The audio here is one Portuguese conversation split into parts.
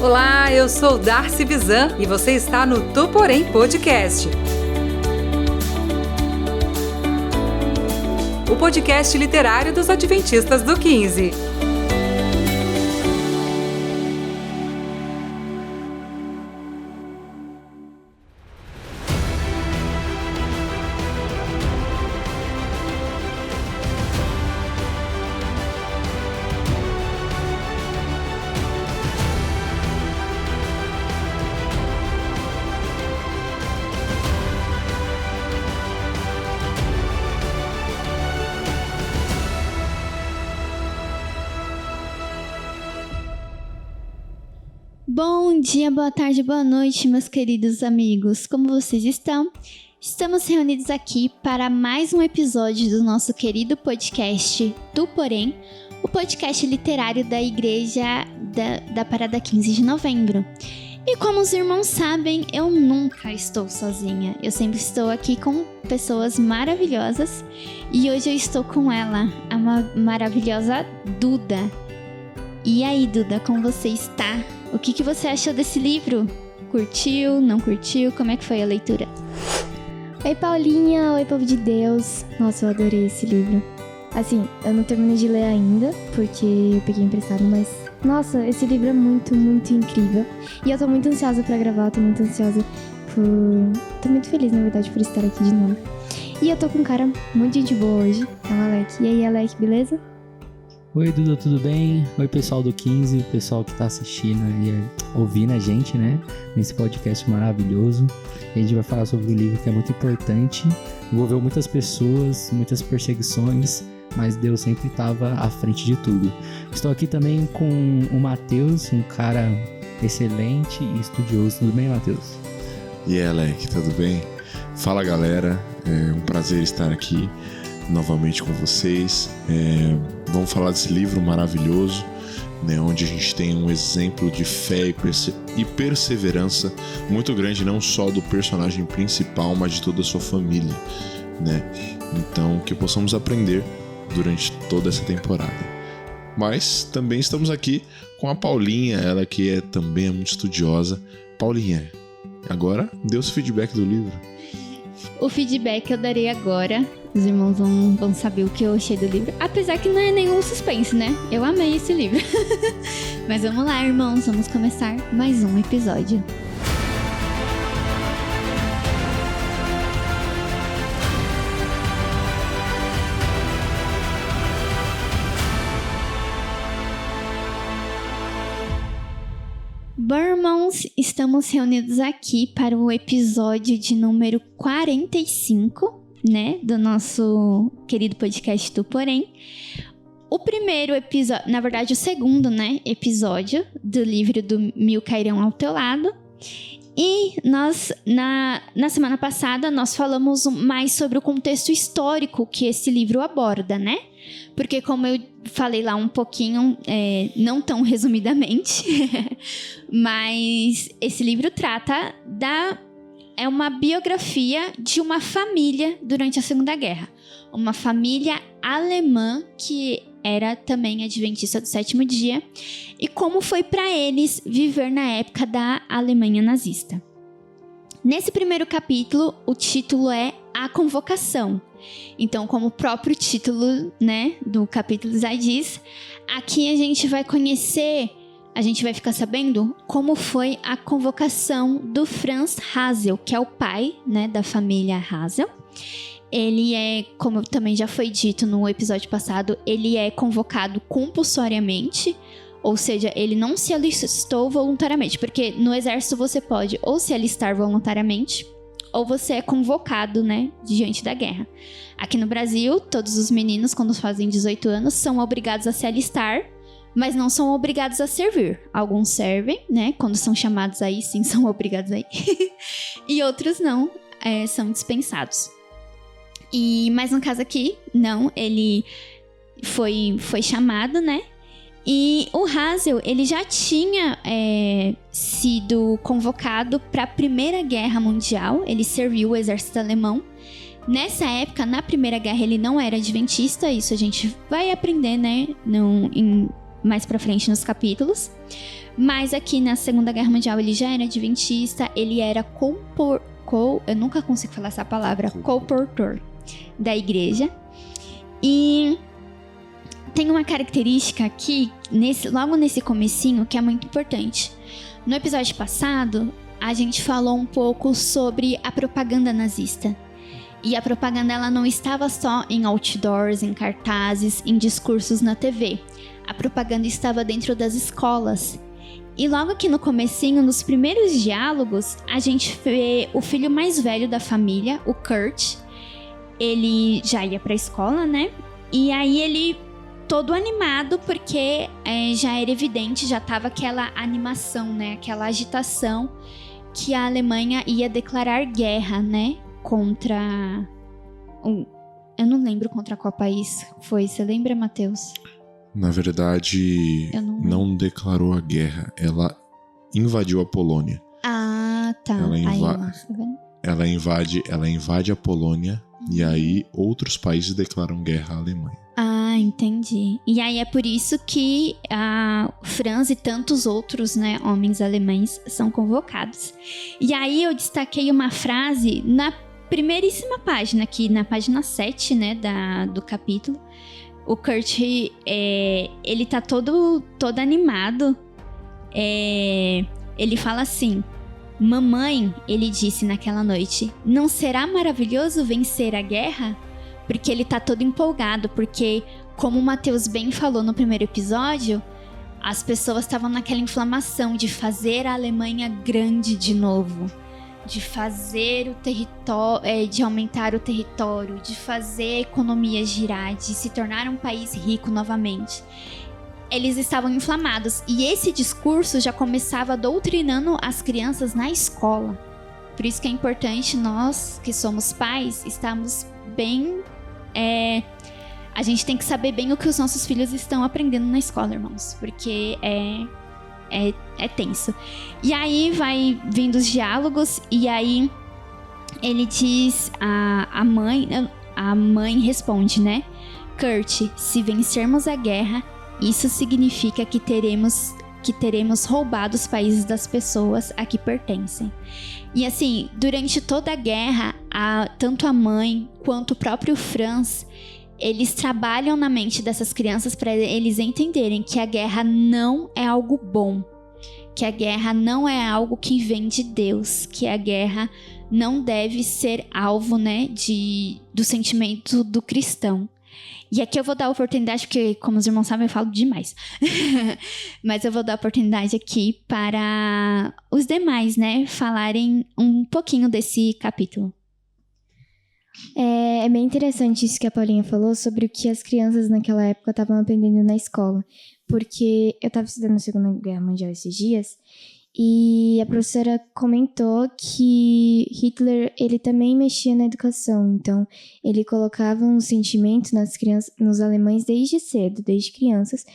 Olá, eu sou Darcy Bizan e você está no Tu Porém Podcast. O podcast literário dos Adventistas do 15. Bom dia, boa tarde, boa noite, meus queridos amigos. Como vocês estão? Estamos reunidos aqui para mais um episódio do nosso querido podcast Tu Porém, o podcast literário da Igreja da Parada 15 de Novembro. E como os irmãos sabem, eu nunca estou sozinha. Eu sempre estou aqui com pessoas maravilhosas. E hoje eu estou com ela, a maravilhosa Duda. E aí, Duda, como você está? O que você achou desse livro? Curtiu? Não curtiu? Como é que foi a leitura? Oi, Paulinha. Oi, povo de Deus. Nossa, eu adorei esse livro. Assim, eu não terminei de ler ainda, porque eu peguei emprestado, mas... Nossa, esse livro é muito, muito incrível. E eu tô muito ansiosa pra gravar, tô muito ansiosa por... Tô muito feliz, na verdade, por estar aqui de novo. E eu tô com um cara muito gente boa hoje, é o Alec. E aí, Alec, beleza? Oi, Duda, tudo bem? Oi, pessoal do 15, o pessoal que tá assistindo e ouvindo a gente, né? Nesse podcast maravilhoso. E a gente vai falar sobre um livro que é muito importante. Envolveu muitas pessoas, muitas perseguições, mas Deus sempre estava à frente de tudo. Estou aqui também com o Matheus, um cara excelente e estudioso. Tudo bem, Matheus? E aí, Alec, tudo bem? Fala, galera. É um prazer estar aqui novamente com vocês. Vamos falar desse livro maravilhoso, né, onde a gente tem um exemplo de fé e perseverança muito grande, não só do personagem principal, mas de toda a sua família, né? Então, que possamos aprender durante toda essa temporada. Mas também estamos aqui com a Paulinha, ela que também é muito estudiosa. Paulinha, agora dê o feedback do livro. O feedback eu darei agora. Os irmãos vão saber o que eu achei do livro. Apesar que não é nenhum suspense, né? Eu amei esse livro. Mas vamos lá, irmãos. Vamos começar mais um episódio. Bom, irmãos, estamos reunidos aqui para o episódio de número 45, né, do nosso querido podcast Tu Porém. O primeiro episódio, na verdade o segundo, né, episódio do livro do Mil Cairão ao Teu Lado. E nós, na semana passada, nós falamos mais sobre o contexto histórico que esse livro aborda, né? Porque como eu falei lá um pouquinho, não tão resumidamente, mas esse livro trata é uma biografia de uma família durante a Segunda Guerra. Uma família alemã que era também adventista do sétimo dia e como foi para eles viver na época da Alemanha nazista. Nesse primeiro capítulo, o título é A Convocação. Então, como o próprio título, né, do capítulo já diz, aqui a gente vai conhecer, a gente vai ficar sabendo como foi a convocação do Franz Hasel, que é o pai, né, da família Hasel. Ele é, como também já foi dito no episódio passado, ele é convocado compulsoriamente, ou seja, ele não se alistou voluntariamente, porque no exército você pode ou se alistar voluntariamente, ou você é convocado, né, diante da guerra. Aqui no Brasil, todos os meninos, quando fazem 18 anos, são obrigados a se alistar, mas não são obrigados a servir. Alguns servem, né, quando são chamados aí, sim, são obrigados aí. E outros não, são dispensados. Mas no caso aqui, não, ele foi chamado, né? E o Hasel, ele já tinha sido convocado para a Primeira Guerra Mundial, ele serviu o exército alemão. Nessa época, na Primeira Guerra, ele não era adventista, isso a gente vai aprender, né, mais pra frente nos capítulos. Mas aqui na Segunda Guerra Mundial ele já era adventista, ele era eu nunca consigo falar essa palavra, comportor da igreja. E tem uma característica aqui, logo nesse comecinho, que é muito importante. No episódio passado, a gente falou um pouco sobre a propaganda nazista. E a propaganda ela não estava só em outdoors, em cartazes, em discursos na TV. A propaganda estava dentro das escolas. E logo aqui no comecinho, nos primeiros diálogos, a gente vê o filho mais velho da família, o Kurt. Ele já ia pra escola, né? E aí ele, todo animado, porque já era evidente, já tava aquela animação, né? Aquela agitação que a Alemanha ia declarar guerra, né? Contra... Eu não lembro contra qual país foi. Você lembra, Matheus? Na verdade, não declarou a guerra. Ela invadiu a Polônia. Ah, tá. Ela invade a Polônia e aí outros países declaram guerra à Alemanha. Ah, entendi. E aí é por isso que a Franz e tantos outros, né, homens alemães são convocados. E aí eu destaquei uma frase na primeiríssima página, aqui na página 7, né, do capítulo. O Kurt, ele tá todo animado. Ele fala assim: mamãe, ele disse naquela noite, não será maravilhoso vencer a guerra? Porque ele tá todo empolgado, porque, como o Matheus bem falou no primeiro episódio, as pessoas estavam naquela inflamação de fazer a Alemanha grande de novo. De fazer o território, de aumentar o território, de fazer a economia girar, de se tornar um país rico novamente. Eles estavam inflamados e esse discurso já começava doutrinando as crianças na escola. Por isso que é importante nós, que somos pais, estarmos bem... a gente tem que saber bem o que os nossos filhos estão aprendendo na escola, irmãos, porque é tenso. E aí vai vindo os diálogos e aí ele diz, a mãe responde, né? Kurt, se vencermos a guerra, isso significa que teremos roubado os países das pessoas a que pertencem. E assim, durante toda a guerra, tanto a mãe quanto o próprio Franz, eles trabalham na mente dessas crianças para eles entenderem que a guerra não é algo bom, que a guerra não é algo que vem de Deus, que a guerra não deve ser alvo, né, do sentimento do cristão. E aqui eu vou dar a oportunidade, porque como os irmãos sabem, eu falo demais. Mas eu vou dar a oportunidade aqui para os demais, né, falarem um pouquinho desse capítulo. É bem interessante isso que a Paulinha falou sobre o que as crianças naquela época estavam aprendendo na escola. Porque eu estava estudando a Segunda Guerra Mundial esses dias e a professora comentou que Hitler, ele também mexia na educação. Então, ele colocava um sentimento nas crianças, nos alemães desde cedo, desde crianças,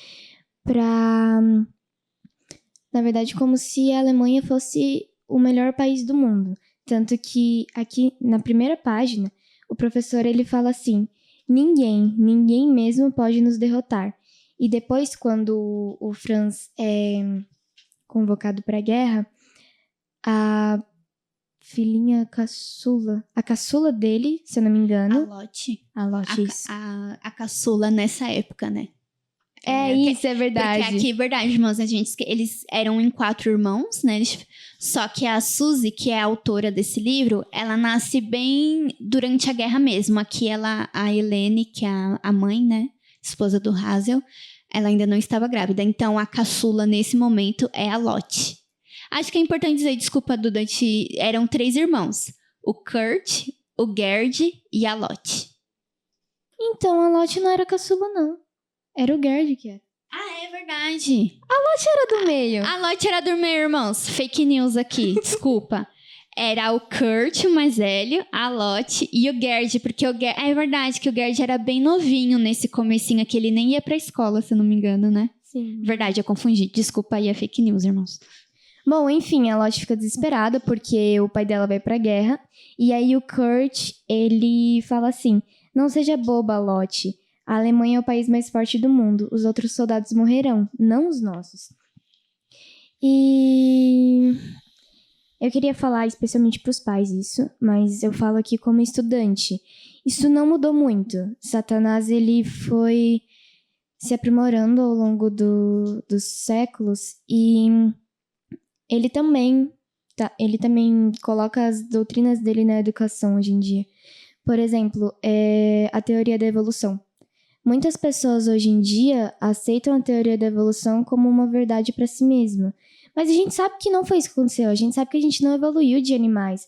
para, na verdade, como se a Alemanha fosse o melhor país do mundo. Tanto que aqui na primeira página, o professor ele fala assim: ninguém mesmo pode nos derrotar. E depois, quando o Franz é convocado para a guerra, a filhinha caçula, a caçula dele, se eu não me engano... A Lotte, isso. A caçula nessa época, né? Isso, é verdade. Porque aqui, verdade, irmãos, eles eram em 4 irmãos, né? Só que a Suzy, que é a autora desse livro, ela nasce bem durante a guerra mesmo. Aqui a Helene, que é a mãe, né? Esposa do Hazel, ela ainda não estava grávida. Então, a caçula, nesse momento, é a Lotte. Acho que é importante dizer, desculpa, Duda, eram 3 irmãos. O Kurt, o Gerd e a Lotte. Então, a Lotte não era caçula, não. Era o Gerd que era. Ah, é verdade. A Lotte era do meio. A Lotte era do meio, irmãos. Fake news aqui, desculpa. Era o Kurt, o mais velho, a Lotte e o Gerd, porque é verdade que o Gerd era bem novinho nesse comecinho aqui, ele nem ia pra escola, se eu não me engano, né? Sim. Verdade, eu confundi. Desculpa aí a fake news, irmãos. Bom, enfim, a Lotte fica desesperada porque o pai dela vai pra guerra. E aí o Kurt, ele fala assim: não seja boba, Lotte. A Alemanha é o país mais forte do mundo. Os outros soldados morrerão, não os nossos. E eu queria falar especialmente para os pais isso, mas eu falo aqui como estudante. Isso não mudou muito. Satanás, ele foi se aprimorando ao longo dos séculos e ele também coloca as doutrinas dele na educação hoje em dia. Por exemplo, a teoria da evolução. Muitas pessoas hoje em dia aceitam a teoria da evolução como uma verdade para si mesma. Mas a gente sabe que não foi isso que aconteceu. A gente sabe que a gente não evoluiu de animais.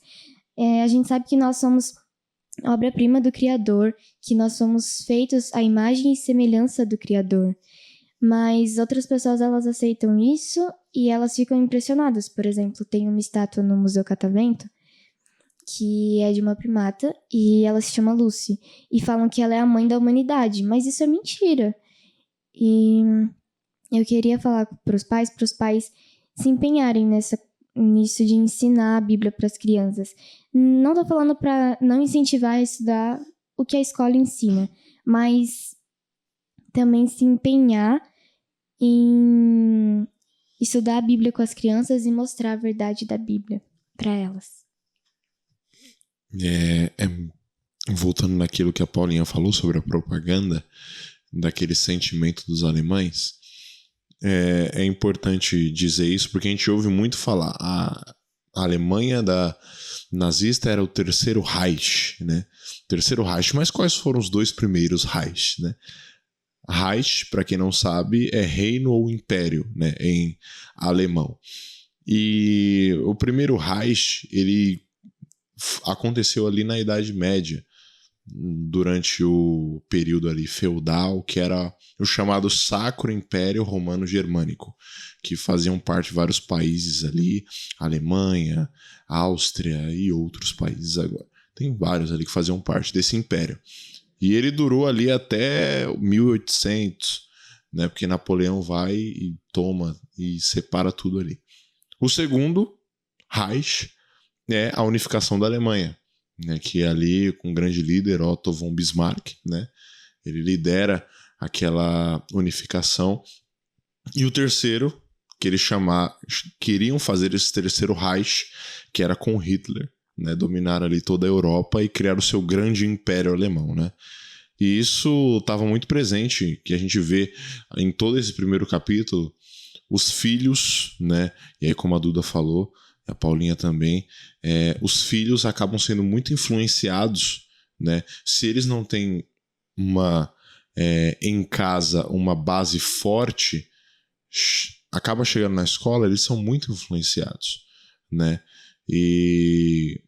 A gente sabe que nós somos obra-prima do Criador, que nós somos feitos à imagem e semelhança do Criador. Mas outras pessoas, elas aceitam isso e elas ficam impressionadas. Por exemplo, tem uma estátua no Museu Catavento que é de uma primata e ela se chama Lucy. E falam que ela é a mãe da humanidade, mas isso é mentira. E eu queria falar para os pais se empenharem nisso de ensinar a Bíblia para as crianças. Não tô falando para não incentivar a estudar o que a escola ensina, mas também se empenhar em estudar a Bíblia com as crianças e mostrar a verdade da Bíblia para elas. Voltando naquilo que a Paulinha falou sobre a propaganda, daquele sentimento dos alemães, é importante dizer isso porque a gente ouve muito falar a Alemanha nazista era o terceiro Reich, né? Terceiro Reich, mas quais foram os dois primeiros Reich, né? Reich, para quem não sabe, é reino ou império, né? Em alemão. E o primeiro Reich, ele aconteceu ali na Idade Média, durante o período ali feudal, que era o chamado Sacro Império Romano Germânico, que faziam parte de vários países ali, Alemanha, Áustria e outros países agora. Tem vários ali que faziam parte desse império. E ele durou ali até 1800, né, porque Napoleão vai e toma e separa tudo ali. O segundo, Reich, é a unificação da Alemanha, né, que é ali com o grande líder Otto von Bismarck, né, ele lidera aquela unificação. E o terceiro, que eles queriam fazer esse terceiro Reich, que era com Hitler, né, dominar ali toda a Europa e criar o seu grande império alemão, né. E isso estava muito presente, que a gente vê em todo esse primeiro capítulo, os filhos, né, e aí como a Duda falou, a Paulinha também, os filhos acabam sendo muito influenciados, né? Se eles não têm em casa uma base forte, acaba chegando na escola, eles são muito influenciados, né? E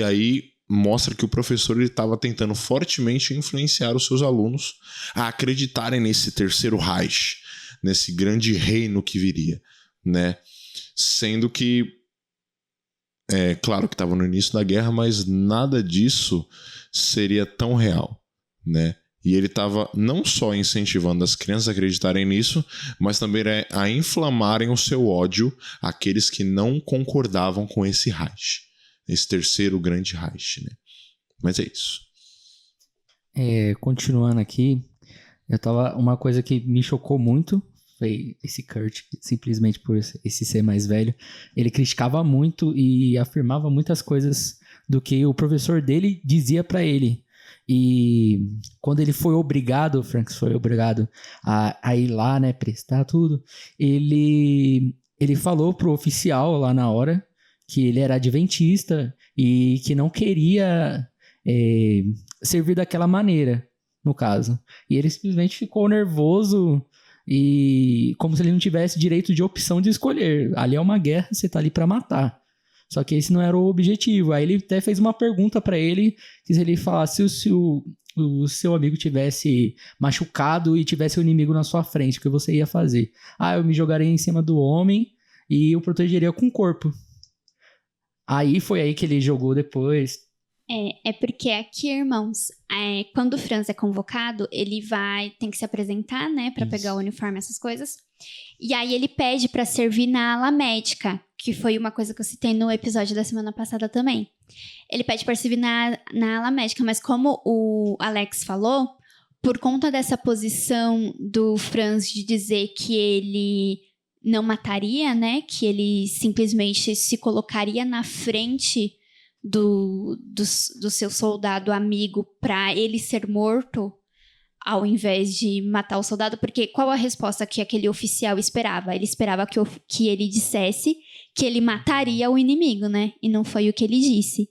aí mostra que o professor estava tentando fortemente influenciar os seus alunos a acreditarem nesse terceiro Reich, nesse grande reino que viria, né? Sendo que claro que estava no início da guerra, mas nada disso seria tão real, né? E ele estava não só incentivando as crianças a acreditarem nisso, mas também a inflamarem o seu ódio àqueles que não concordavam com esse Reich, esse terceiro grande Reich, né? Mas é isso. Continuando aqui, uma coisa que me chocou muito foi esse Kurt, simplesmente por esse ser mais velho, ele criticava muito e afirmava muitas coisas do que o professor dele dizia para ele. E quando ele foi obrigado, o Franks foi obrigado a ir lá, né, prestar tudo, ele falou pro oficial lá na hora que ele era adventista e que não queria servir daquela maneira, no caso. E ele simplesmente ficou nervoso e como se ele não tivesse direito de opção de escolher. Ali é uma guerra, você tá ali pra matar. Só que esse não era o objetivo. Aí ele até fez uma pergunta pra ele, que se ele falasse se o seu amigo tivesse machucado e tivesse um inimigo na sua frente, o que você ia fazer? Eu me jogaria em cima do homem e o protegeria com o corpo. Aí foi aí que ele jogou depois. É porque aqui, irmãos, quando o Franz é convocado, ele tem que se apresentar, né, pra pegar o uniforme, essas coisas. E aí ele pede pra servir na ala médica, que foi uma coisa que eu citei no episódio da semana passada também. Ele pede pra servir na ala médica, mas como o Alex falou, por conta dessa posição do Franz de dizer que ele não mataria, né? Que ele simplesmente se colocaria na frente do seu soldado amigo para ele ser morto, ao invés de matar o soldado. Porque qual a resposta que aquele oficial esperava? Ele esperava que ele dissesse que ele mataria o inimigo, né? E não foi o que ele disse.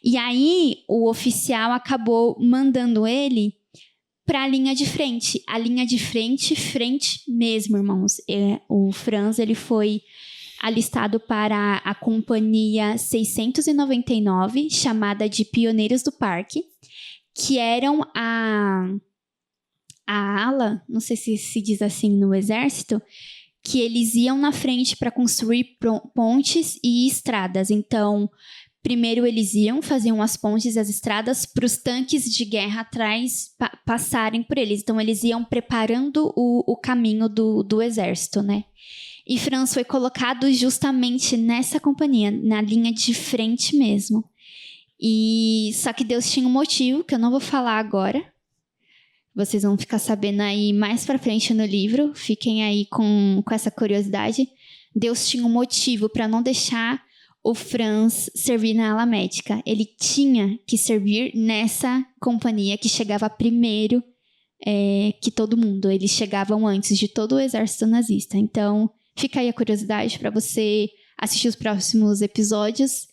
E aí, o oficial acabou mandando ele para a linha de frente. A linha de frente mesmo, irmãos. O Franz, ele foi alistado para a companhia 699, chamada de Pioneiros do Parque, que eram a ala, não sei se diz assim no exército, que eles iam na frente para construir pontes e estradas. Então, primeiro eles faziam as pontes e as estradas para os tanques de guerra atrás passarem por eles. Então, eles iam preparando o caminho do exército, né? E Franz foi colocado justamente nessa companhia, na linha de frente mesmo. E só que Deus tinha um motivo, que eu não vou falar agora. Vocês vão ficar sabendo aí mais pra frente no livro. Fiquem aí com essa curiosidade. Deus tinha um motivo para não deixar o Franz servir na ala médica. Ele tinha que servir nessa companhia que chegava primeiro que todo mundo. Eles chegavam antes de todo o exército nazista. Então, fica aí a curiosidade para você assistir os próximos episódios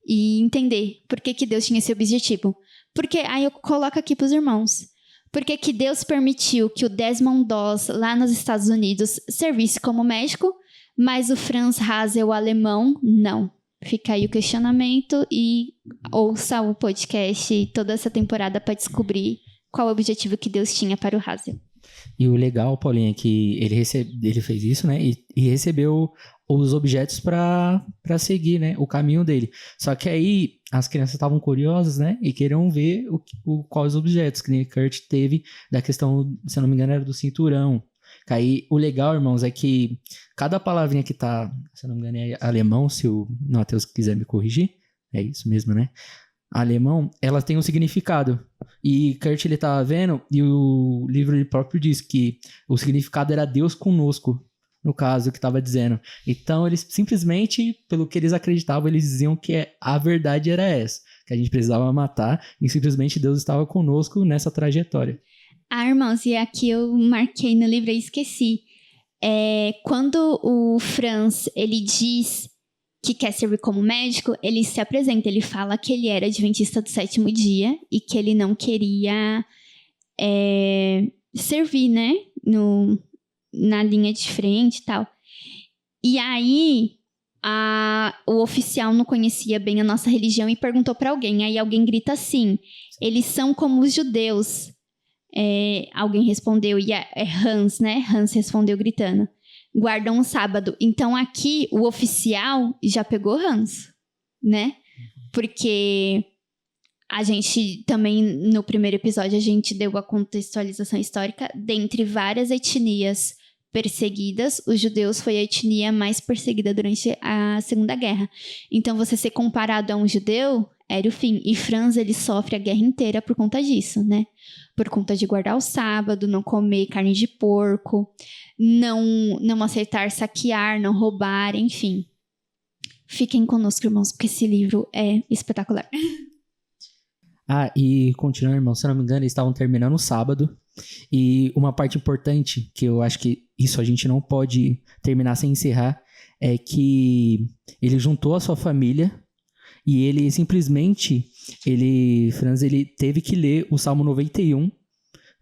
e entender por que Deus tinha esse objetivo. Porque aí eu coloco aqui pros irmãos. Por que Deus permitiu que o Desmond Doss, lá nos Estados Unidos, servisse como médico, mas o Franz Hase, o alemão, não? Fica aí o questionamento e ouça o podcast toda essa temporada para descobrir qual o objetivo que Deus tinha para o Hase. E o legal, Paulinho, é que ele fez isso, né? E recebeu os objetos para seguir, né? O caminho dele. Só que aí as crianças estavam curiosas, né? E queriam ver quais objetos que Kurt teve da questão, se eu não me engano, era do cinturão. Que aí o legal, irmãos, é que cada palavrinha que tá, se eu não me engano, é alemão, se o Matheus quiser me corrigir. É isso mesmo, né? Alemão, ela tem um significado. E Kurt, ele tava vendo, e o livro ele próprio diz que o significado era Deus conosco, no caso, que tava dizendo. Então, eles simplesmente, pelo que eles acreditavam, eles diziam que a verdade era essa, que a gente precisava matar, e simplesmente Deus estava conosco nessa trajetória. Irmãos, e aqui eu marquei no livro e esqueci. Quando o Franz, ele diz que quer servir como médico, ele se apresenta, ele fala que ele era adventista do 7º dia e que ele não queria servir, né, na linha de frente e tal. E aí, o oficial não conhecia bem a nossa religião e perguntou para alguém, aí alguém grita assim, eles são como os judeus. Alguém respondeu, e é Hans, né? Hans respondeu gritando, guardam o sábado. Então aqui o oficial já pegou Hans, né? Porque a gente também, no primeiro episódio, a gente deu a contextualização histórica. Dentre várias etnias perseguidas, os judeus foi a etnia mais perseguida durante a Segunda Guerra. Então você ser comparado a um judeu era o fim. E Franz, ele sofre a guerra inteira por conta disso, né? Por conta de guardar o sábado, não comer carne de porco, não aceitar saquear, não roubar, enfim. Fiquem conosco, irmãos, porque esse livro é espetacular. E continuando, irmão, se eu não me engano, eles estavam terminando o sábado. E uma parte importante, que eu acho que isso a gente não pode terminar sem encerrar, é que ele juntou a sua família e ele simplesmente, Franz, ele teve que ler o Salmo 91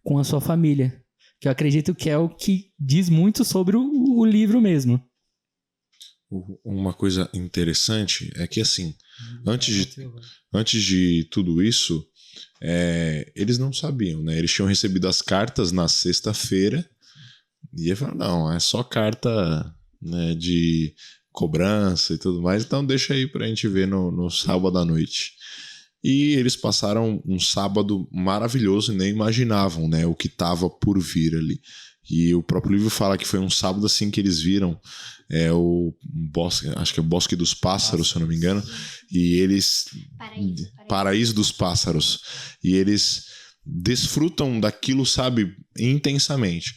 com a sua família. Que eu acredito que é o que diz muito sobre o livro mesmo. Uma coisa interessante é que, assim, antes de tudo isso, eles não sabiam, né? Eles tinham recebido as cartas na sexta-feira e ele falou, não, é só carta, né, de cobrança e tudo mais, então deixa aí pra gente ver no sábado à noite. E eles passaram um sábado maravilhoso e nem imaginavam, né, o que estava por vir ali. E o próprio livro fala que foi um sábado assim que eles viram o bosque, acho que é o Bosque dos Pássaros, se eu não me engano, e eles... Paraíso dos Pássaros. E eles desfrutam daquilo, sabe, intensamente.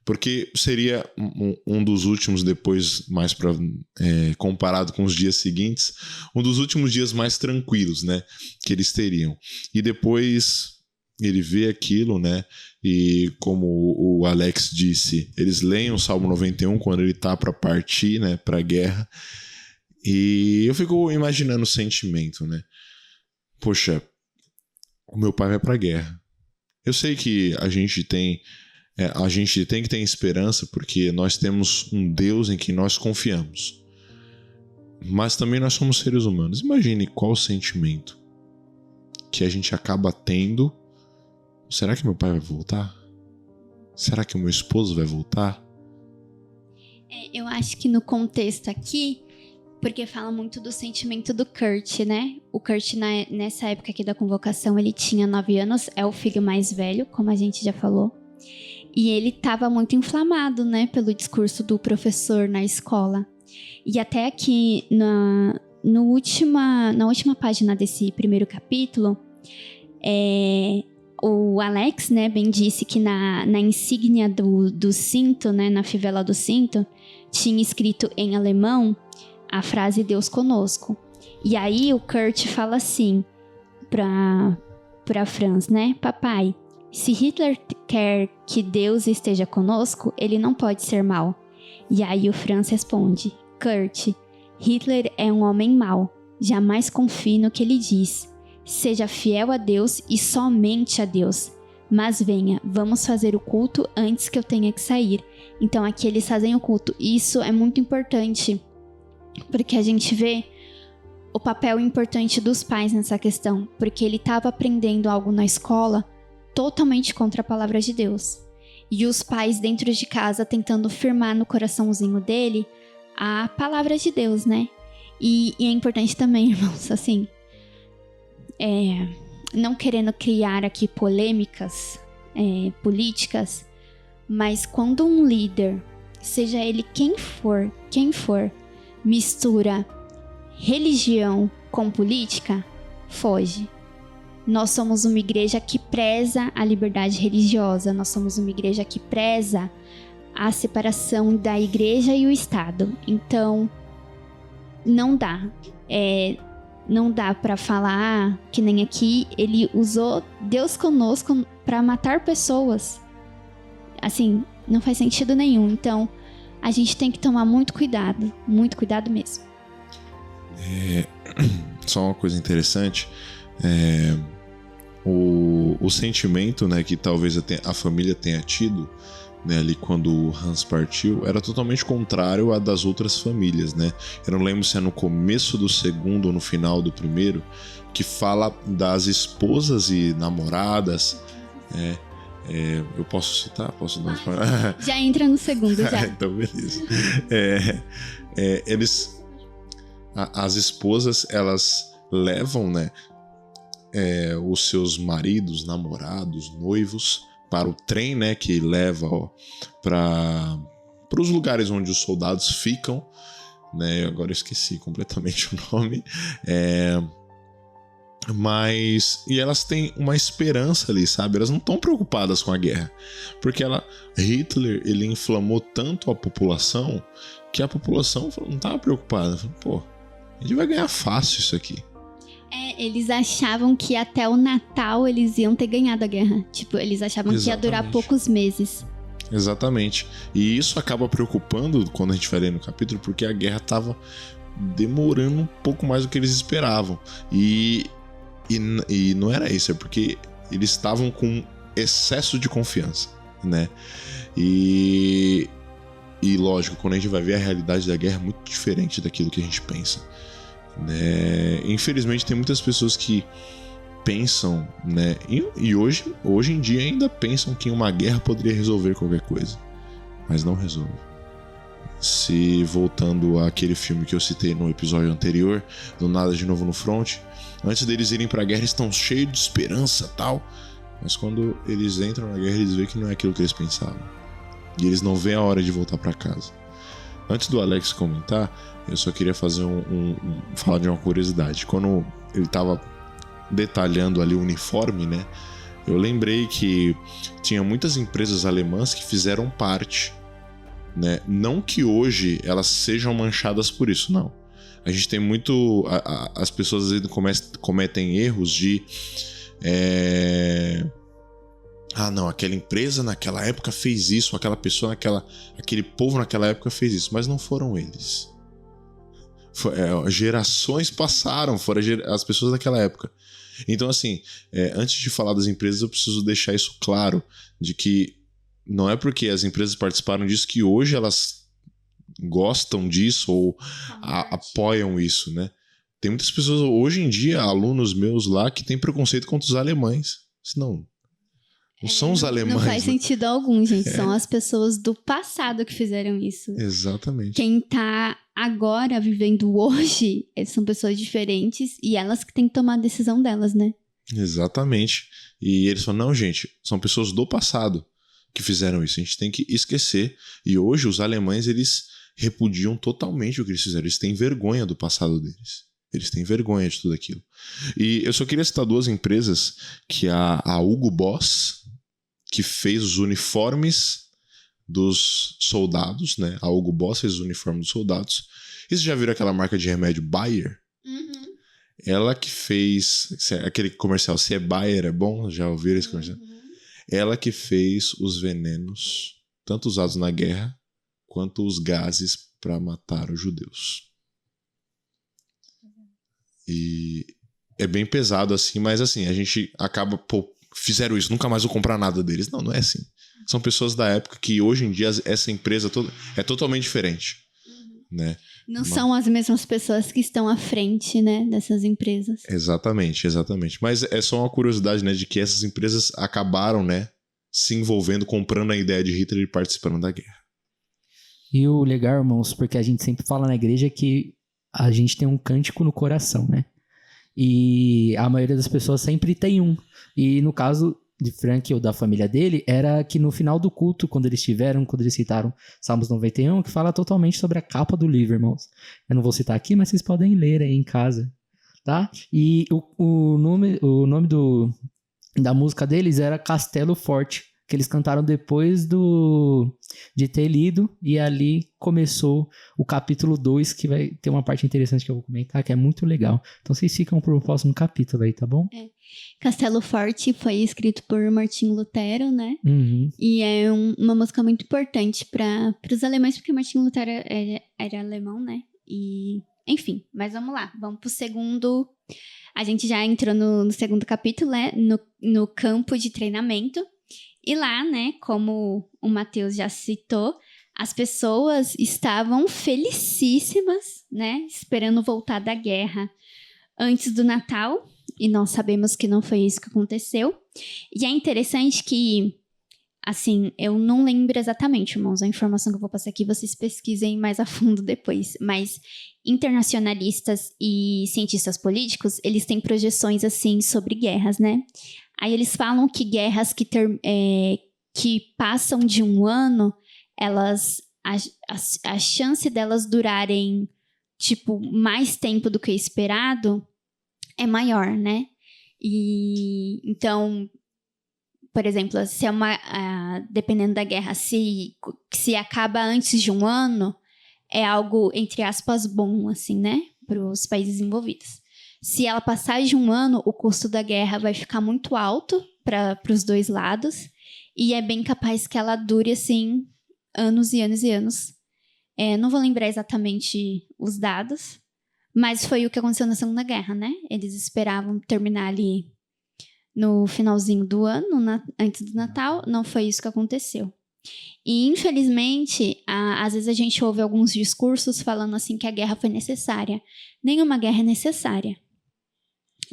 Porque seria um dos últimos, depois, mais comparado com os dias seguintes, um dos últimos dias mais tranquilos, né, que eles teriam. E depois ele vê aquilo, né, e como o Alex disse, eles leem o Salmo 91 quando ele tá para partir, né, para a guerra. E eu fico imaginando o sentimento, né? Poxa, o meu pai vai para a guerra. Eu sei que a gente tem que ter esperança porque nós temos um Deus em que nós confiamos. Mas também nós somos seres humanos. Imagine qual o sentimento que a gente acaba tendo. Será que meu pai vai voltar? Será que o meu esposo vai voltar? Eu acho que no contexto aqui, porque fala muito do sentimento do Kurt, né? O Kurt, nessa época aqui da convocação, ele tinha 9 anos, é o filho mais velho, como a gente já falou. E ele estava muito inflamado, né, pelo discurso do professor na escola. E até aqui, na última página desse primeiro capítulo, o Alex, né, bem disse que na insígnia do cinto, né, na fivela do cinto, tinha escrito em alemão a frase Deus conosco. E aí o Kurt fala assim pra Franz, né, papai, se Hitler quer que Deus esteja conosco, ele não pode ser mau. E aí o Franz responde, Kurt, Hitler é um homem mau, jamais confie no que ele diz. Seja fiel a Deus e somente a Deus. Mas venha, vamos fazer o culto antes que eu tenha que sair. Então aqui eles fazem o culto. Isso é muito importante, porque a gente vê o papel importante dos pais nessa questão. Porque ele estava aprendendo algo na escola totalmente contra a palavra de Deus. E os pais dentro de casa tentando firmar no coraçãozinho dele a palavra de Deus, né? E é importante também, irmãos, assim... não querendo criar aqui polêmicas políticas, mas quando um líder, seja ele quem for, mistura religião com política, foge. Nós somos uma igreja que preza a liberdade religiosa, nós somos uma igreja que preza a separação da igreja e o Estado. Então, não dá. Não dá pra falar que nem aqui, ele usou Deus conosco pra matar pessoas. Assim, não faz sentido nenhum. Então, a gente tem que tomar muito cuidado mesmo. Só uma coisa interessante, o sentimento, né, que talvez a família tenha tido, né, ali quando o Hans partiu, era totalmente contrário à das outras famílias, né? Eu não lembro se é no começo do segundo ou no final do primeiro, que fala das esposas e namoradas. Eu posso citar? Posso dar uma... Já entra no segundo, já. Então, beleza. As esposas, elas levam, né, os seus maridos, namorados, noivos, para o trem, né, que leva para os lugares onde os soldados ficam, né? Agora eu esqueci completamente o nome. E elas têm uma esperança ali, sabe? Elas não estão preocupadas com a guerra, porque Hitler, ele inflamou tanto a população que a população não estava preocupada. Falou, pô, a gente vai ganhar fácil isso aqui. Eles achavam que até o Natal eles iam ter ganhado a guerra. Tipo, eles achavam que ia durar poucos meses. Exatamente. E isso acaba preocupando quando a gente vai ler no capítulo, porque a guerra estava demorando um pouco mais do que eles esperavam. E não era isso, é porque eles estavam com excesso de confiança, né? E lógico, quando a gente vai ver a realidade da guerra é muito diferente daquilo que a gente pensa. Né? Infelizmente tem muitas pessoas que pensam, né? E hoje em dia ainda pensam que uma guerra poderia resolver qualquer coisa, mas não resolve. Se voltando àquele filme que eu citei no episódio anterior, do Nada de Novo no Front, antes deles irem pra guerra eles estão cheios de esperança tal, mas quando eles entram na guerra eles veem que não é aquilo que eles pensavam e eles não veem a hora de voltar pra casa. Antes do Alex comentar, eu só queria fazer falar de uma curiosidade. Quando ele estava detalhando ali o uniforme, né, Eu lembrei que tinha muitas empresas alemãs que fizeram parte, né? Não que hoje elas sejam manchadas por isso, não. A gente tem muito... as pessoas às vezes cometem erros de... não, aquela empresa naquela época fez isso, aquela pessoa aquele povo naquela época fez isso, mas não foram eles. Gerações passaram, foram as pessoas daquela época. Então, assim, antes de falar das empresas, eu preciso deixar isso claro, de que não é porque as empresas participaram disso que hoje elas gostam disso ou apoiam isso, né? Tem muitas pessoas hoje em dia, alunos meus lá, que têm preconceito contra os alemães. Não são os alemães. Não faz sentido algum, gente. São as pessoas do passado que fizeram isso. Exatamente. Quem tá agora vivendo hoje são pessoas diferentes e elas que têm que tomar a decisão delas, né? Exatamente. E eles falam, não, gente, são pessoas do passado que fizeram isso. A gente tem que esquecer. E hoje os alemães, eles repudiam totalmente o que eles fizeram. Eles têm vergonha do passado deles. Eles têm vergonha de tudo aquilo. E eu só queria citar 2 empresas, que a Hugo Boss, que fez os uniformes dos soldados, né? A Hugo Boss fez os uniformes dos soldados. E vocês já viram aquela marca de remédio Bayer? Uhum. Ela que fez aquele comercial, se é Bayer é bom, já ouviram esse comercial? Ela que fez os venenos, tanto usados na guerra, quanto os gases para matar os judeus. E é bem pesado assim, mas assim, a gente acaba, fizeram isso, nunca mais vou comprar nada deles. Não é assim. São pessoas da época que hoje em dia essa empresa é totalmente diferente, né? Não são as mesmas pessoas que estão à frente, né, dessas empresas. Exatamente. Mas é só uma curiosidade, né, de que essas empresas acabaram, né, se envolvendo, comprando a ideia de Hitler e participando da guerra. E o legal, irmãos, porque a gente sempre fala na igreja que a gente tem um cântico no coração, né? E a maioria das pessoas sempre tem um. E no caso de Frank ou da família dele, era que no final do culto, quando eles citaram Salmos 91, que fala totalmente sobre a capa do livro, irmãos. Eu não vou citar aqui, mas vocês podem ler aí em casa, tá? E o nome da música deles era Castelo Forte, que eles cantaram depois de ter lido, e ali começou o capítulo 2, que vai ter uma parte interessante que eu vou comentar, que é muito legal. Então vocês ficam pro próximo capítulo aí, tá bom? Castelo Forte foi escrito por Martinho Lutero, né? Uhum. E é uma música muito importante para os alemães, porque Martinho Lutero era alemão, né? E, enfim, mas vamos lá. Vamos pro segundo... A gente já entrou no segundo capítulo, né? No campo de treinamento. E lá, né, como o Matheus já citou, as pessoas estavam felicíssimas, né, esperando voltar da guerra antes do Natal, e nós sabemos que não foi isso que aconteceu. E é interessante que, assim, eu não lembro exatamente, irmãos, a informação que eu vou passar aqui, vocês pesquisem mais a fundo depois, mas internacionalistas e cientistas políticos, eles têm projeções, assim, sobre guerras, né? Aí eles falam que guerras que passam de 1 ano, a chance delas durarem, tipo, mais tempo do que esperado é maior, né? E então, por exemplo, se dependendo da guerra, se acaba antes de 1 ano, é algo, entre aspas, bom, assim, né? Para os países envolvidos. Se ela passar de 1 ano, o custo da guerra vai ficar muito alto para os dois lados. E é bem capaz que ela dure, assim, anos e anos e anos. Não vou lembrar exatamente os dados, mas foi o que aconteceu na Segunda Guerra, né? Eles esperavam terminar ali no finalzinho do ano, antes do Natal. Não foi isso que aconteceu. E, infelizmente, às vezes a gente ouve alguns discursos falando assim que a guerra foi necessária. Nenhuma guerra é necessária.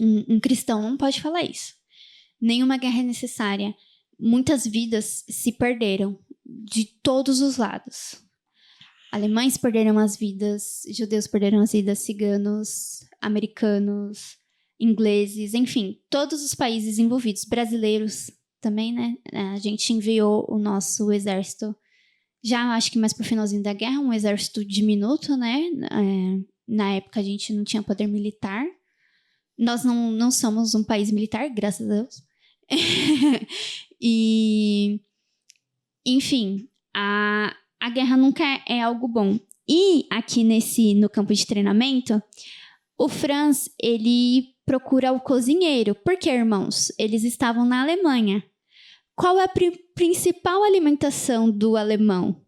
Um cristão não pode falar isso. Nenhuma guerra é necessária. Muitas vidas se perderam de todos os lados. Alemães perderam as vidas, judeus perderam as vidas, ciganos, americanos, ingleses, enfim, todos os países envolvidos, brasileiros também, né? A gente enviou o nosso exército, já acho que mais pro finalzinho da guerra, um exército diminuto, né? Na época a gente não tinha poder militar. Nós não somos um país militar, graças a Deus. E, enfim, a guerra nunca é algo bom. E aqui no campo de treinamento, o Franz, ele procura o cozinheiro. Por quê, irmãos? Eles estavam na Alemanha. Qual é a principal alimentação do alemão?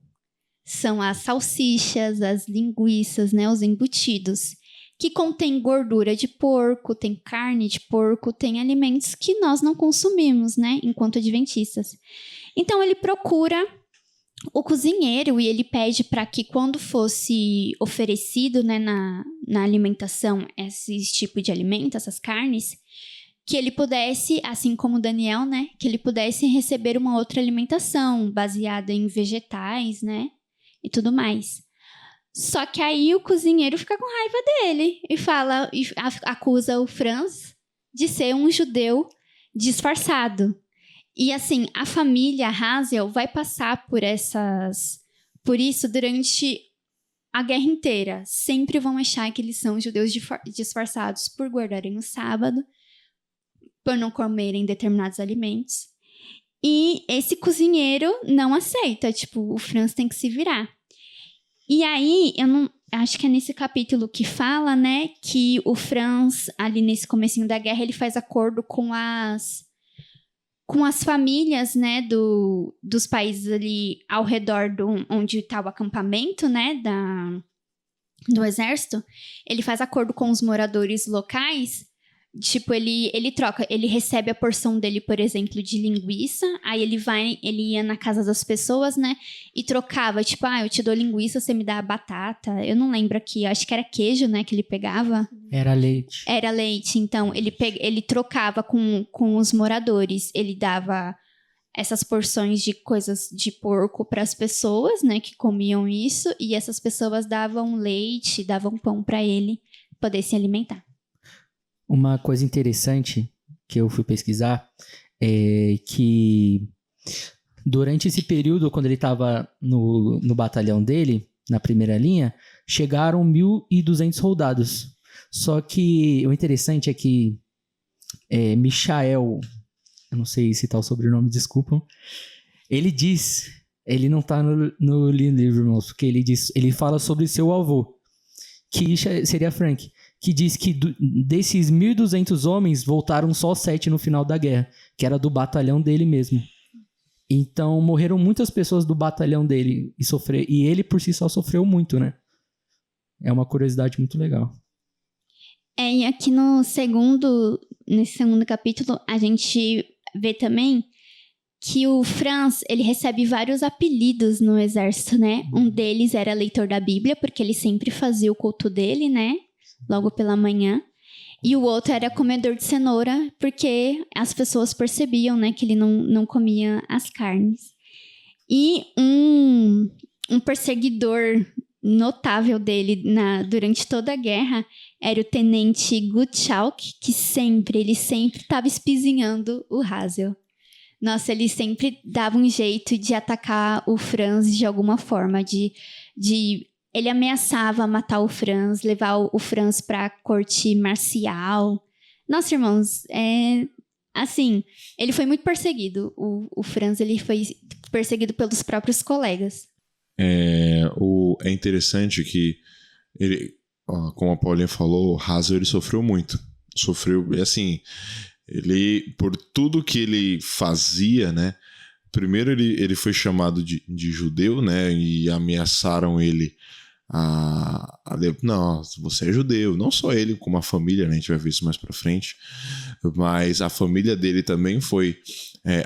São as salsichas, as linguiças, né, os embutidos, que contém gordura de porco, tem carne de porco, tem alimentos que nós não consumimos, né, enquanto adventistas. Então ele procura o cozinheiro e ele pede para que quando fosse oferecido, né, na alimentação esse tipo de alimento, essas carnes, que ele pudesse, assim como Daniel, né, que ele pudesse receber uma outra alimentação baseada em vegetais, né, e tudo mais. Só que aí o cozinheiro fica com raiva dele e fala, acusa o Franz de ser um judeu disfarçado. E assim, a família Hazel vai passar por isso durante a guerra inteira. Sempre vão achar que eles são judeus disfarçados por guardarem o sábado, por não comerem determinados alimentos. E esse cozinheiro não aceita, tipo, o Franz tem que se virar. E aí, eu não acho que é nesse capítulo que fala, né, que o Franz, ali nesse comecinho da guerra, ele faz acordo com as famílias, né, dos países ali ao redor onde está o acampamento, né, do exército. Ele faz acordo com os moradores locais. Tipo, ele troca, ele recebe a porção dele, por exemplo, de linguiça, aí ele ia na casa das pessoas, né, e trocava, tipo, eu te dou linguiça, você me dá batata, eu não lembro aqui, acho que era queijo, né, que ele pegava. Era leite. Era leite, então, ele trocava com os moradores, ele dava essas porções de coisas de porco para as pessoas, né, que comiam isso, e essas pessoas davam leite, davam pão para ele poder se alimentar. Uma coisa interessante que eu fui pesquisar é que durante esse período, quando ele estava no batalhão dele, na primeira linha, chegaram 1.200 soldados. Só que o interessante é que Michael, eu não sei citar o sobrenome, desculpam, ele não está no livro, irmãos, porque ele fala sobre seu avô, que seria Frank, que diz que desses 1.200 homens, voltaram só 7 no final da guerra, que era do batalhão dele mesmo. Então, morreram muitas pessoas do batalhão dele, e ele por si só sofreu muito, né? É uma curiosidade muito legal. E aqui nesse segundo capítulo, a gente vê também que o Franz, ele recebe vários apelidos no exército, né? Um deles era leitor da Bíblia, porque ele sempre fazia o culto dele, né? Logo pela manhã. E o outro era comedor de cenoura, porque as pessoas percebiam, né, que ele não comia as carnes. E um perseguidor notável dele durante toda a guerra era o tenente Gottschalk, que ele sempre estava espizinhando o Hazel. Nossa, ele sempre dava um jeito de atacar o Franz de alguma forma, ele ameaçava matar o Franz, levar o Franz pra corte marcial. Nossa, irmãos, assim, ele foi muito perseguido. O Franz, ele foi perseguido pelos próprios colegas. É interessante que ele, como a Paulinha falou, o Hazel, ele sofreu muito. Sofreu, assim, ele, por tudo que ele fazia, né? Primeiro ele foi chamado de judeu, né? E ameaçaram ele não, você é judeu. Não só ele, como a família, né? A gente vai ver isso mais pra frente. Mas a família dele também foi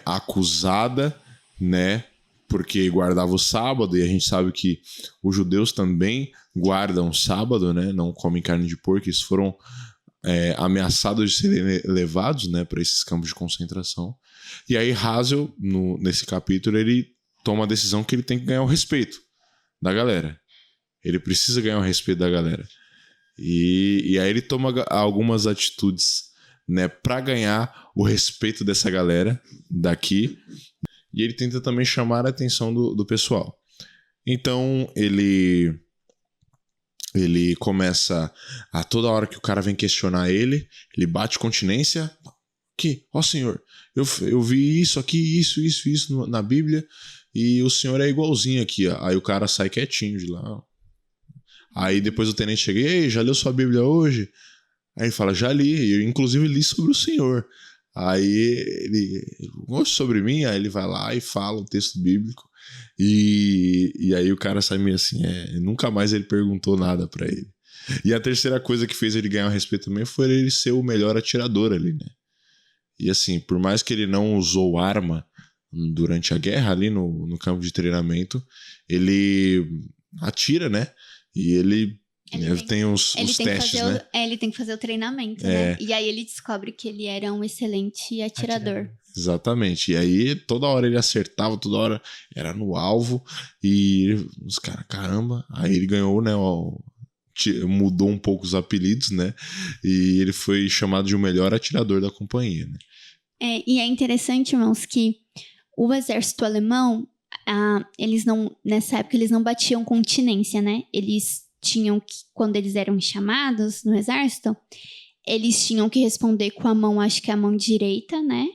acusada, né? Porque guardava o sábado, e a gente sabe que os judeus também guardam o sábado, né? Não comem carne de porco. Eles foram ameaçados de serem levados, né, para esses campos de concentração. E aí Hazel, nesse capítulo, ele toma a decisão que ele tem que ganhar o respeito da galera. Ele precisa ganhar o respeito da galera. E aí ele toma algumas atitudes, né, para ganhar o respeito dessa galera daqui. E ele tenta também chamar a atenção do pessoal. Então ele começa a toda hora que o cara vem questionar ele bate continência, Que? Ó senhor, eu vi isso aqui, isso na Bíblia, e o senhor é igualzinho aqui, ó. Aí o cara sai quietinho de lá. Aí depois o tenente chega, ei, já leu sua Bíblia hoje? Aí ele fala, já li, eu inclusive li sobre o senhor. Aí ele, sobre mim? Aí ele vai lá e fala o texto bíblico, e aí o cara sai meio assim, nunca mais ele perguntou nada pra ele. E a terceira coisa que fez ele ganhar o respeito também foi ele ser o melhor atirador ali, né? E assim, por mais que ele não usou arma durante a guerra ali no campo de treinamento, ele atira, né? E ele tem os testes, né? Ele tem que fazer o treinamento, né? E aí ele descobre que ele era um excelente atirador. Exatamente. E aí toda hora ele acertava, toda hora era no alvo. E os caras, caramba. Aí ele ganhou, né? Mudou um pouco os apelidos, né? E ele foi chamado de o melhor atirador da companhia, né? E é interessante, irmãos, que o exército alemão, nessa época, eles não batiam continência, né? Eles tinham que, quando eles eram chamados no exército, eles tinham que responder com a mão, acho que a mão direita, né?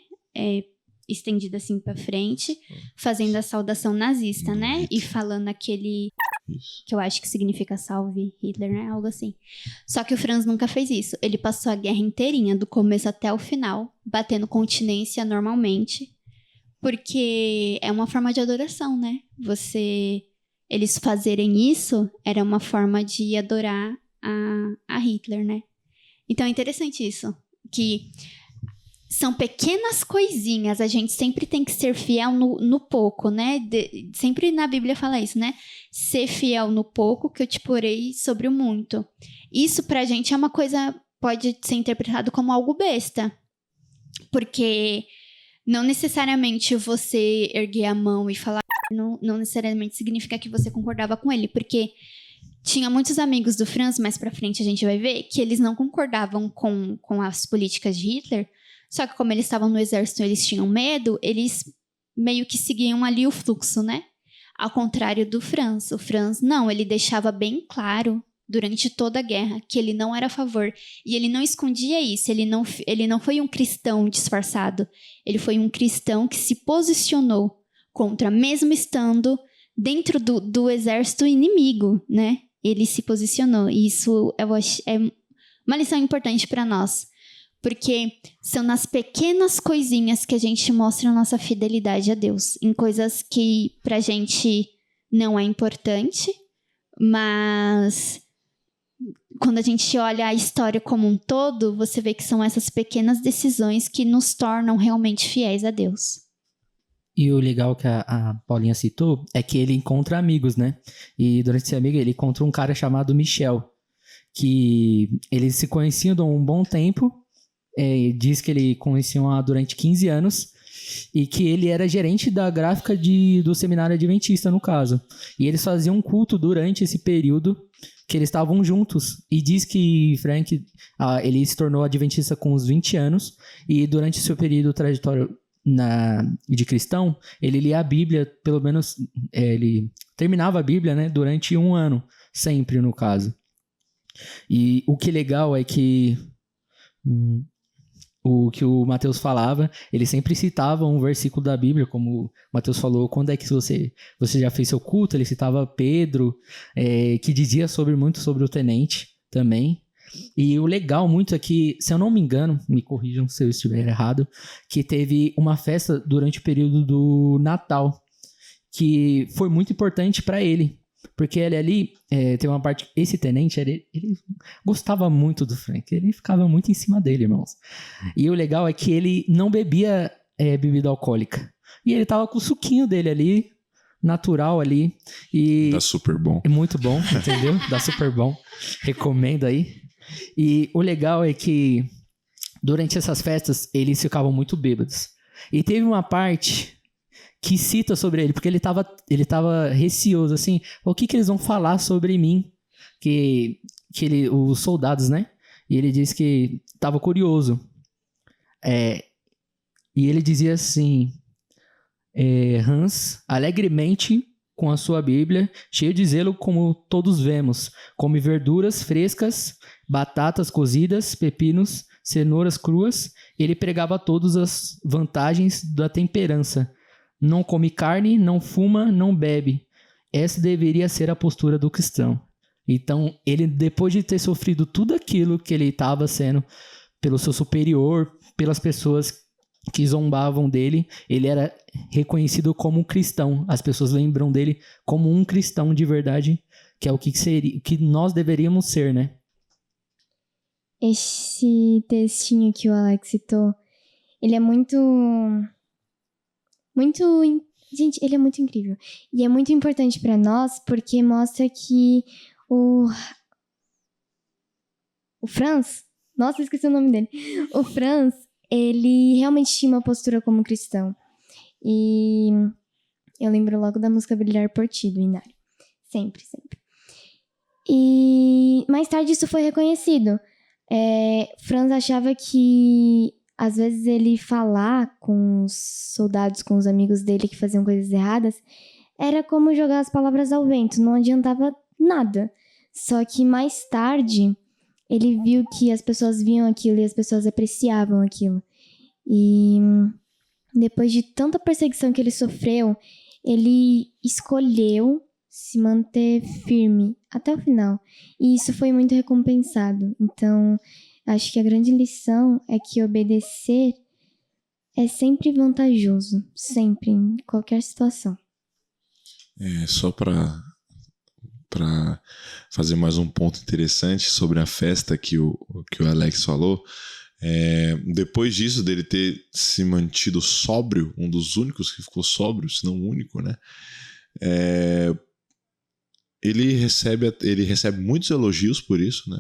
Estendida assim pra frente, fazendo a saudação nazista, né? E falando aquele... Isso. Que eu acho que significa salve Hitler, né? Algo assim. Só que o Franz nunca fez isso. Ele passou a guerra inteirinha, do começo até o final, batendo continência normalmente. Porque é uma forma de adoração, né? Eles fazerem isso era uma forma de adorar a Hitler, né? Então é interessante isso. Que são pequenas coisinhas. A gente sempre tem que ser fiel no pouco, né? Sempre na Bíblia fala isso, né? Ser fiel no pouco que eu te porei sobre o muito. Isso pra gente é uma coisa... Pode ser interpretado como algo besta. Porque não necessariamente você erguer a mão e falar... Não necessariamente significa que você concordava com ele. Porque tinha muitos amigos do Franz, mais pra frente a gente vai ver, que eles não concordavam com as políticas de Hitler. Só que como eles estavam no exército e eles tinham medo, eles meio que seguiam ali o fluxo, né? Ao contrário do Franz. O Franz, não, ele deixava bem claro durante toda a guerra que ele não era a favor. E ele não escondia isso, ele não foi um cristão disfarçado. Ele foi um cristão que se posicionou contra, mesmo estando dentro do exército inimigo, né? Ele se posicionou. E isso eu acho, é uma lição importante para nós. Porque são nas pequenas coisinhas que a gente mostra a nossa fidelidade a Deus. Em coisas que pra gente não é importante, mas quando a gente olha a história como um todo, você vê que são essas pequenas decisões que nos tornam realmente fiéis a Deus. E o legal que a Paulinha citou é que ele encontra amigos, né? E durante esse amigo ele encontra um cara chamado Michel, que eles se conheciam há um bom tempo. Diz que ele conheciam durante 15 anos e que ele era gerente da gráfica do seminário adventista, no caso. E eles faziam um culto durante esse período que eles estavam juntos. E diz que Frank, ele se tornou adventista com uns 20 anos e durante seu período trajetório de cristão, ele lia a Bíblia, pelo menos ele terminava a Bíblia, né, durante 1 ano, sempre no caso. E o que é legal é que... O que o Mateus falava, ele sempre citava um versículo da Bíblia, como o Mateus falou, quando é que você já fez seu culto, ele citava Pedro, que dizia muito sobre o tenente também. E o legal muito é que, se eu não me engano, me corrijam se eu estiver errado, que teve uma festa durante o período do Natal, que foi muito importante para ele. Porque ele ali, tem uma parte... Esse tenente, ele gostava muito do Frank. Ele ficava muito em cima dele, irmãos. E o legal é que ele não bebia bebida alcoólica. E ele tava com o suquinho dele ali, natural ali. E dá super bom. É muito bom, entendeu? Dá super bom. Recomendo aí. E o legal é que, durante essas festas, eles ficavam muito bêbados. E teve uma parte... que cita sobre ele, porque ele tava receoso, assim, o que eles vão falar sobre mim, os soldados, né, e ele disse que tava curioso, e ele dizia assim, Hans, alegremente com a sua Bíblia, cheio de zelo como todos vemos, come verduras frescas, batatas cozidas, pepinos, cenouras cruas, ele pregava todas as vantagens da temperança. Não come carne, não fuma, não bebe. Essa deveria ser a postura do cristão. Então, ele, depois de ter sofrido tudo aquilo que ele estava sendo pelo seu superior, pelas pessoas que zombavam dele, ele era reconhecido como um cristão. As pessoas lembram dele como um cristão de verdade, que é o que seria, que nós deveríamos ser, né? Esse textinho que o Alex citou, ele é gente, ele é muito incrível. E é muito importante pra nós, porque mostra que o Franz, nossa, eu esqueci o nome dele. O Franz, ele realmente tinha uma postura como cristão. E eu lembro logo da música Brilhar por Ti, do Inário. Sempre, sempre. E mais tarde isso foi reconhecido. Franz achava que, às vezes, ele falar com os soldados, com os amigos dele que faziam coisas erradas, era como jogar as palavras ao vento, não adiantava nada. Só que mais tarde, ele viu que as pessoas viam aquilo e as pessoas apreciavam aquilo. E depois de tanta perseguição que ele sofreu, ele escolheu se manter firme até o final. E isso foi muito recompensado. Então, acho que a grande lição é que obedecer é sempre vantajoso. Sempre, em qualquer situação. Só para fazer mais um ponto interessante sobre a festa que o Alex falou, depois disso, dele ter se mantido sóbrio, um dos únicos que ficou sóbrio, se não o único, né? Ele recebe muitos elogios por isso, né?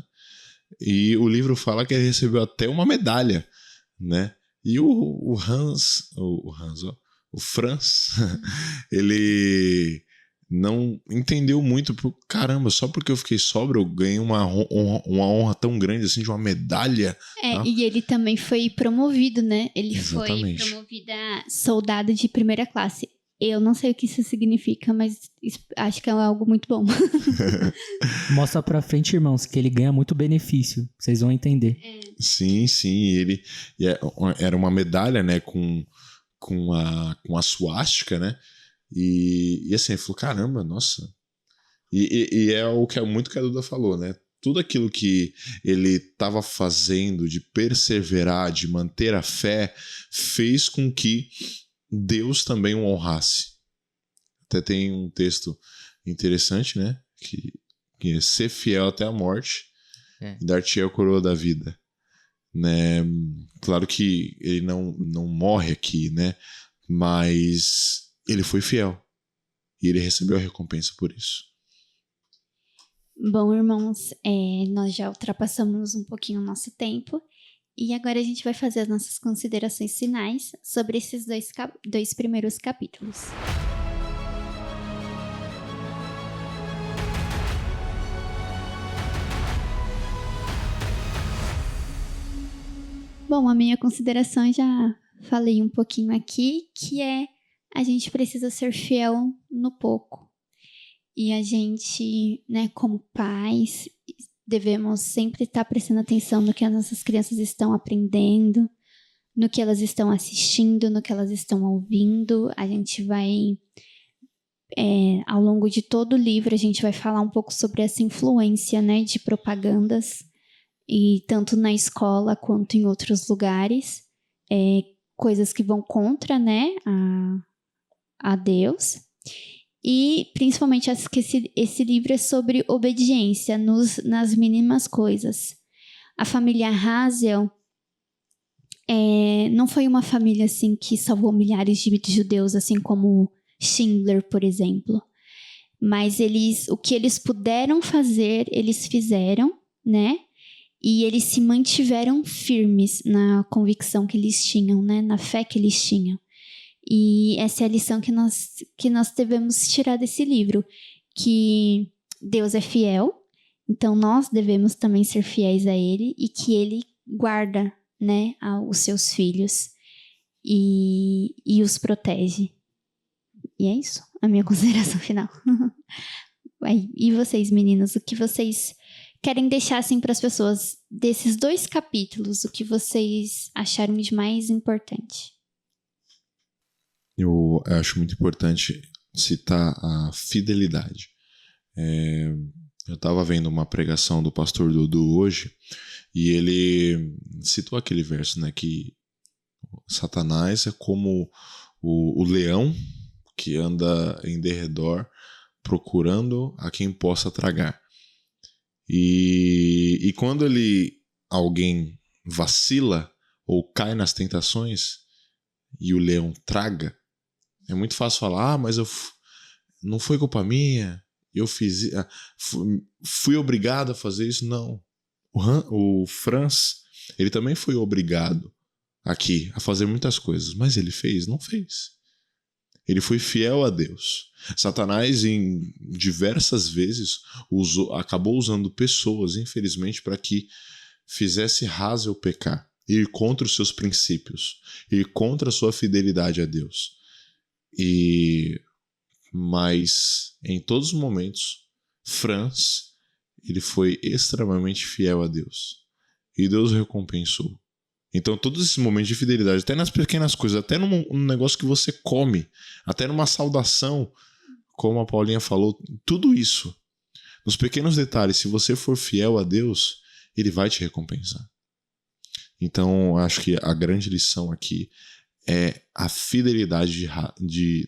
E o livro fala que ele recebeu até uma medalha, né? E o Franz, ele não entendeu muito, caramba, só porque eu fiquei sóbrio eu ganhei uma honra tão grande assim, de uma medalha. E ele também foi promovido, né? Ele Exatamente. foi promovido a soldado de primeira classe. Eu não sei o que isso significa, mas acho que é algo muito bom. Mostra pra frente, irmãos, que ele ganha muito benefício. Vocês vão entender. Sim. Era uma medalha, né, com a suástica, né? E assim, ele falou, caramba, nossa. E é o que é muito que a Duda falou, né? Tudo aquilo que ele estava fazendo, de perseverar, de manter a fé, fez com que Deus também o honrasse. Até tem um texto interessante, né? Que é ser fiel até a morte e dar-te-ei a coroa da vida. Né? Claro que ele não morre aqui, né? Mas ele foi fiel. E ele recebeu a recompensa por isso. Bom, irmãos, nós já ultrapassamos um pouquinho o nosso tempo. E agora a gente vai fazer as nossas considerações finais sobre esses dois primeiros capítulos. Bom, a minha consideração já falei um pouquinho aqui, que é a gente precisa ser fiel no pouco. E a gente, né, como pais, devemos sempre estar prestando atenção no que as nossas crianças estão aprendendo, no que elas estão assistindo, no que elas estão ouvindo. A gente vai, ao longo de todo o livro, a gente vai falar um pouco sobre essa influência, né, de propagandas, e tanto na escola quanto em outros lugares, coisas que vão contra, né, a Deus. E principalmente acho que esse livro é sobre obediência nas mínimas coisas. A família Hazel não foi uma família assim que salvou milhares de judeus, assim como Schindler, por exemplo. Mas o que eles puderam fazer, eles fizeram, né? E eles se mantiveram firmes na convicção que eles tinham, né? Na fé que eles tinham. E essa é a lição que nós devemos tirar desse livro, que Deus é fiel, então nós devemos também ser fiéis a Ele, e que Ele guarda, né, os seus filhos e os protege. E é isso, a minha consideração final. E vocês, meninos, o que vocês querem deixar assim para as pessoas desses 2 capítulos, o que vocês acharam de mais importante? Eu acho muito importante citar a fidelidade. Eu estava vendo uma pregação do pastor Dudu hoje e ele citou aquele verso, né, que Satanás é como o leão que anda em derredor procurando a quem possa tragar. E quando alguém vacila ou cai nas tentações e o leão traga, é muito fácil falar, mas não foi culpa minha, eu fui obrigado a fazer isso. Não. O Franz, ele também foi obrigado aqui a fazer muitas coisas, mas ele fez? Não fez. Ele foi fiel a Deus. Satanás, em diversas vezes, acabou usando pessoas, infelizmente, para que fizesse Hazel pecar, ir contra os seus princípios, ir contra a sua fidelidade a Deus. Mas, em todos os momentos, Franz, ele foi extremamente fiel a Deus. E Deus o recompensou. Então, todos esses momentos de fidelidade, até nas pequenas coisas, até num negócio que você come, até numa saudação, como a Paulinha falou, tudo isso, nos pequenos detalhes, se você for fiel a Deus, Ele vai te recompensar. Então, acho que a grande lição aqui é a fidelidade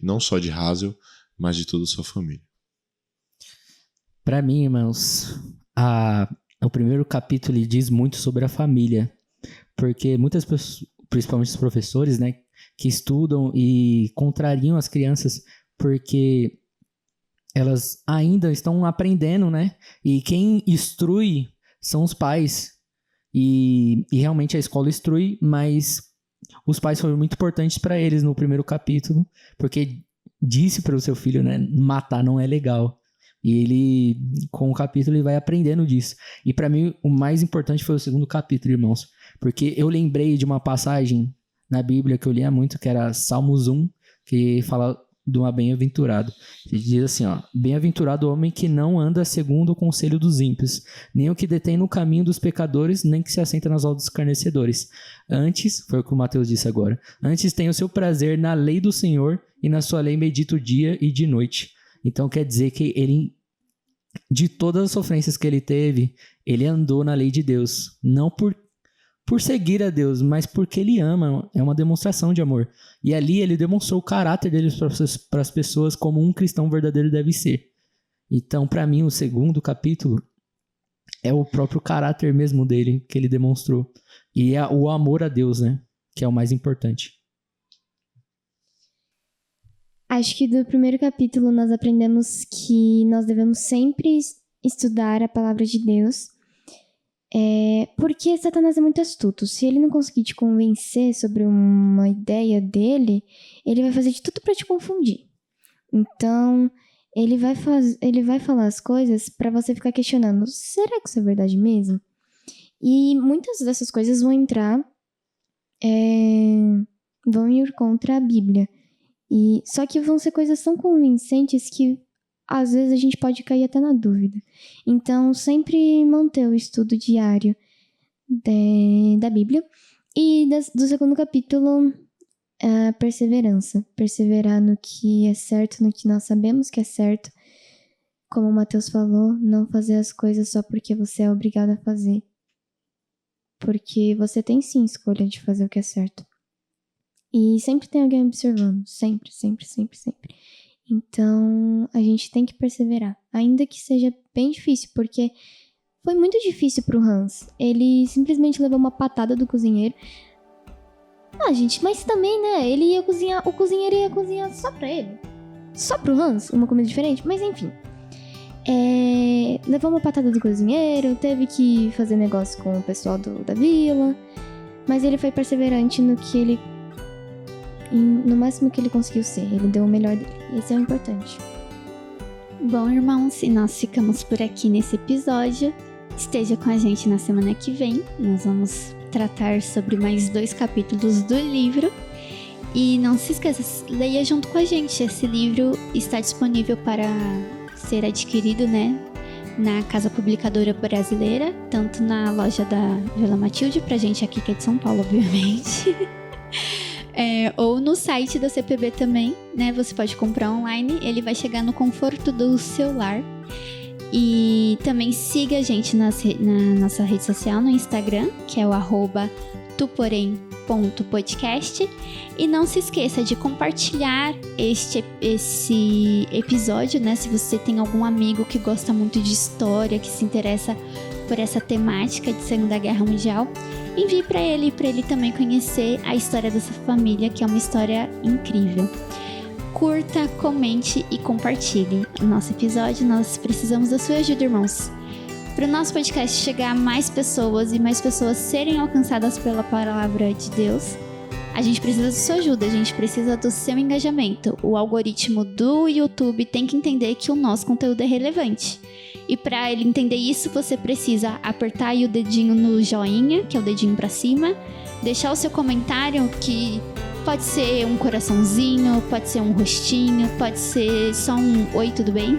não só de Hazel, mas de toda a sua família. Para mim, irmãos, o primeiro capítulo ele diz muito sobre a família. Porque muitas pessoas, principalmente os professores, né, que estudam e contrariam as crianças porque elas ainda estão aprendendo, né? E quem instrui são os pais. E realmente a escola instrui, mas os pais foram muito importantes para eles no primeiro capítulo, porque disse para o seu filho, né, matar não é legal. E ele, com o capítulo, ele vai aprendendo disso. E para mim, o mais importante foi o segundo capítulo, irmãos. Porque eu lembrei de uma passagem na Bíblia que eu lia muito, que era Salmos 1, que fala de uma bem-aventurado. Ele diz assim, ó: bem-aventurado o homem que não anda segundo o conselho dos ímpios, nem o que detém no caminho dos pecadores, nem que se assenta nas rodas dos escarnecedores. Antes, foi o que o Mateus disse agora, antes tem o seu prazer na lei do Senhor, e na sua lei medita o dia e de noite. Então quer dizer que ele, de todas as sofrências que ele teve, ele andou na lei de Deus. Não por seguir a Deus, mas porque ele ama. É uma demonstração de amor. E ali ele demonstrou o caráter dele para as pessoas como um cristão verdadeiro deve ser. Então, para mim, o segundo capítulo é o próprio caráter mesmo dele que ele demonstrou. E é o amor a Deus, né? Que é o mais importante. Acho que do primeiro capítulo nós aprendemos que nós devemos sempre estudar a palavra de Deus, porque Satanás é muito astuto. Se ele não conseguir te convencer sobre uma ideia dele, ele vai fazer de tudo para te confundir. Então, ele vai falar as coisas para você ficar questionando, será que isso é verdade mesmo? E muitas dessas coisas vão ir contra a Bíblia. Só que vão ser coisas tão convincentes que às vezes a gente pode cair até na dúvida. Então, sempre manter o estudo diário da Bíblia. E do segundo capítulo, a perseverança. Perseverar no que é certo, no que nós sabemos que é certo. Como o Mateus falou, não fazer as coisas só porque você é obrigado a fazer. Porque você tem sim escolha de fazer o que é certo. E sempre tem alguém observando. Sempre, sempre, sempre, sempre. Então, a gente tem que perseverar. Ainda que seja bem difícil, porque foi muito difícil pro Hans. Ele simplesmente levou uma patada do cozinheiro. Gente, mas também, né? Ele ia cozinhar, o cozinheiro ia cozinhar só pra ele. Só pro Hans, uma comida diferente. Mas enfim. Levou uma patada do cozinheiro, teve que fazer negócio com o pessoal da vila. Mas ele foi perseverante no máximo que ele conseguiu ser. Ele deu o melhor dele. Esse é o importante. Bom, irmãos, e nós ficamos por aqui nesse episódio. Esteja com a gente na semana que vem. Nós vamos tratar sobre mais 2 capítulos do livro. E não se esqueça, leia junto com a gente. Esse livro está disponível para ser adquirido, né? na Casa Publicadora Brasileira, tanto na loja da Vila Matilde, pra gente aqui que é de São Paulo, obviamente, ou no site da CPB também, né? Você pode comprar online, ele vai chegar no conforto do seu lar. E também siga a gente na nossa rede social, no Instagram, que é o @tuporém.podcast. E não se esqueça de compartilhar esse episódio, né? Se você tem algum amigo que gosta muito de história, que se interessa por essa temática de Segunda Guerra Mundial, envie para ele também conhecer a história dessa família, que é uma história incrível. Curta, comente e compartilhe o nosso episódio. Nós precisamos da sua ajuda, irmãos. Para o nosso podcast chegar a mais pessoas e mais pessoas serem alcançadas pela palavra de Deus, a gente precisa da sua ajuda, a gente precisa do seu engajamento. O algoritmo do YouTube tem que entender que o nosso conteúdo é relevante. E para ele entender isso, você precisa apertar aí o dedinho no joinha, que é o dedinho para cima, deixar o seu comentário, que pode ser um coraçãozinho, pode ser um rostinho, pode ser só um oi, tudo bem?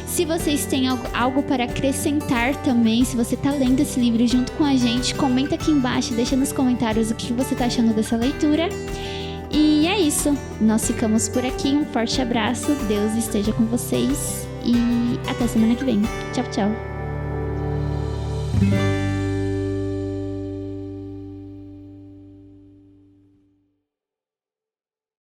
Se vocês têm algo para acrescentar também, se você está lendo esse livro junto com a gente, comenta aqui embaixo, deixa nos comentários o que você está achando dessa leitura. E é isso, nós ficamos por aqui, um forte abraço, Deus esteja com vocês e até semana que vem. Tchau, tchau.